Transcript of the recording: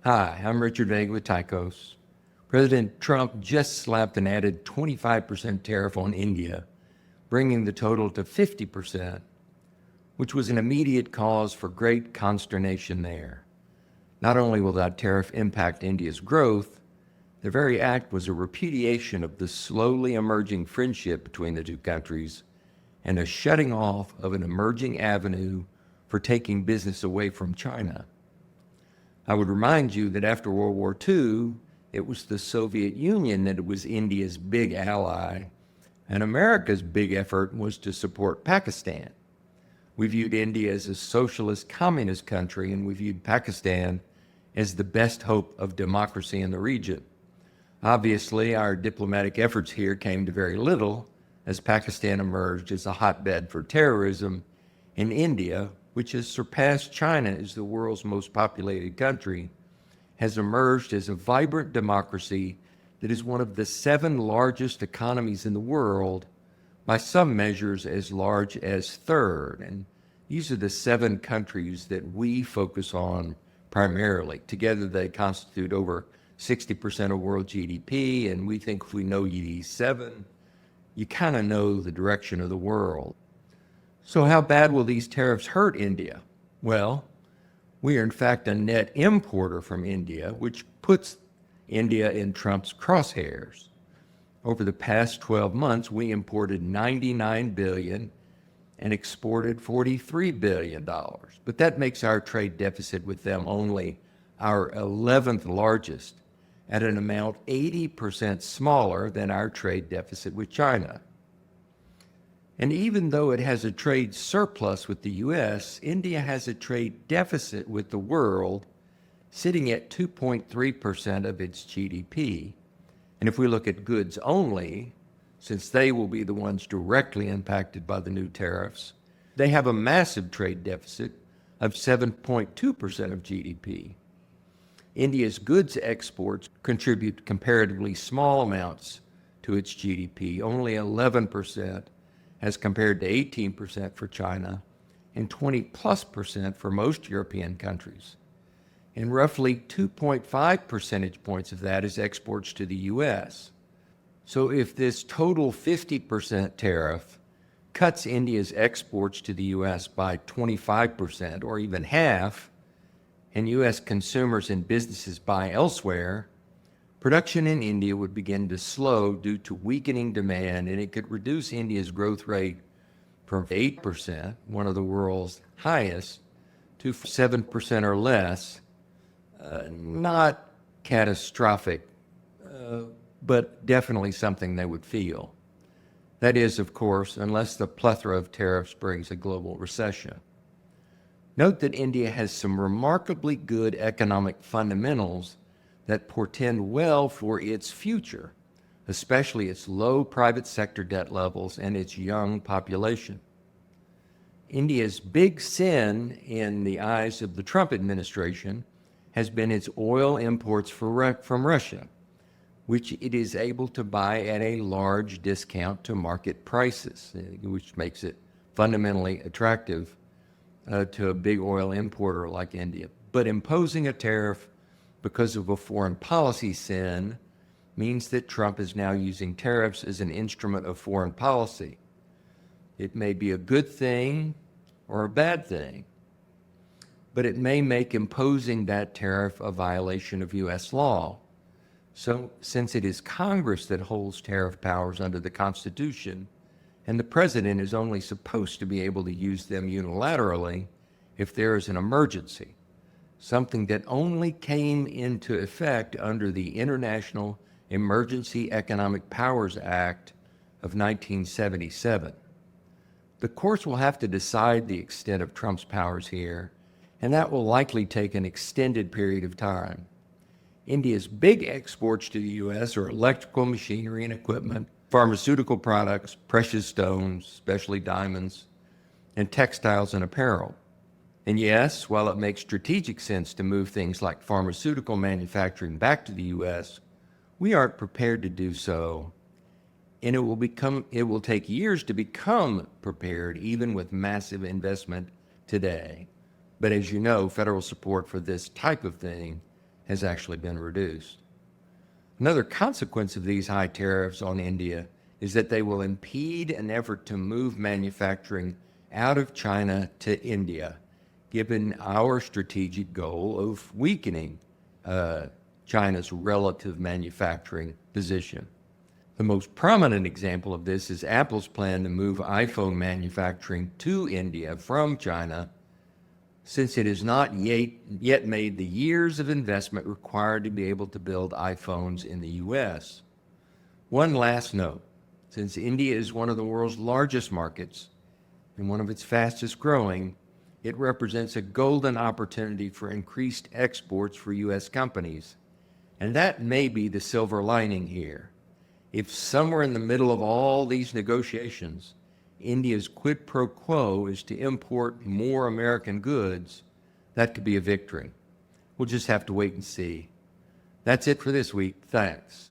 Hi, I'm Richard Vega with Tycos. President Trump just slapped an added 25% tariff on India, bringing the total to 50%, which was an immediate cause for great consternation there. Not only will that tariff impact India's growth, the very act was a repudiation of the slowly emerging friendship between the two countries and a shutting off of an emerging avenue for taking business away from China. I would remind you that after World War II, it was the Soviet Union that was India's big ally, and America's big effort was to support Pakistan. We viewed India as a socialist communist country, and we viewed Pakistan as the best hope of democracy in the region. Obviously, our diplomatic efforts here came to very little, as Pakistan emerged as a hotbed for terrorism, and India, which has surpassed China as the world's most populated country, has emerged as a vibrant democracy that is one of the 7 largest economies in the world, by some measures as large as third. And these are the 7 countries that we focus on primarily. Together they constitute over 60% of world GDP, and we think if we know these 7, you kind of know the direction of the world. So how bad will these tariffs hurt India? Well, we are in fact a net importer from India, which puts India in Trump's crosshairs. Over the past 12 months, we imported $99 billion and exported $43 billion. But that makes our trade deficit with them only our 11th largest, at an amount 80% smaller than our trade deficit with China. And even though it has a trade surplus with the U.S., India has a trade deficit with the world, sitting at 2.3% of its GDP. And if we look at goods only, since they will be the ones directly impacted by the new tariffs, they have a massive trade deficit of 7.2% of GDP. India's goods exports contribute comparatively small amounts to its GDP, only 11%, as compared to 18% for China and 20+% for most European countries. And roughly 2.5 percentage points of that is exports to the U.S. So if this total 50% tariff cuts India's exports to the U.S. by 25% or even half, and U.S. consumers and businesses buy elsewhere, production in India would begin to slow due to weakening demand, and it could reduce India's growth rate from 8%, one of the world's highest, to 7% or less. Not catastrophic, but definitely something they would feel. That is, of course, unless the plethora of tariffs brings a global recession. Note that India has some remarkably good economic fundamentals that portend well for its future, especially its low private sector debt levels and its young population. India's big sin in the eyes of the Trump administration has been its oil imports from Russia, which it is able to buy at a large discount to market prices, which makes it fundamentally attractive to a big oil importer like India. But imposing a tariff because of a foreign policy sin means that Trump is now using tariffs as an instrument of foreign policy. It may be a good thing or a bad thing, but it may make imposing that tariff a violation of U.S. law. So, since it is Congress that holds tariff powers under the Constitution, and the president is only supposed to be able to use them unilaterally if there is an emergency, something that only came into effect under the International Emergency Economic Powers Act of 1977. The courts will have to decide the extent of Trump's powers here, and that will likely take an extended period of time. India's big exports to the U.S. are electrical machinery and equipment, pharmaceutical products, precious stones, especially diamonds, and textiles and apparel. And yes, while it makes strategic sense to move things like pharmaceutical manufacturing back to the U.S., we aren't prepared to do so, and it will take years to become prepared, even with massive investment today. But as you know, federal support for this type of thing has actually been reduced. Another consequence of these high tariffs on India is that they will impede an effort to move manufacturing out of China to India, given our strategic goal of weakening China's relative manufacturing position. The most prominent example of this is Apple's plan to move iPhone manufacturing to India from China, since it has not yet made the years of investment required to be able to build iPhones in the U.S. One last note, since India is one of the world's largest markets and one of its fastest growing, it represents a golden opportunity for increased exports for U.S. companies. And that may be the silver lining here. If somewhere in the middle of all these negotiations, India's quid pro quo is to import more American goods, that could be a victory. We'll just have to wait and see. That's it for this week. Thanks.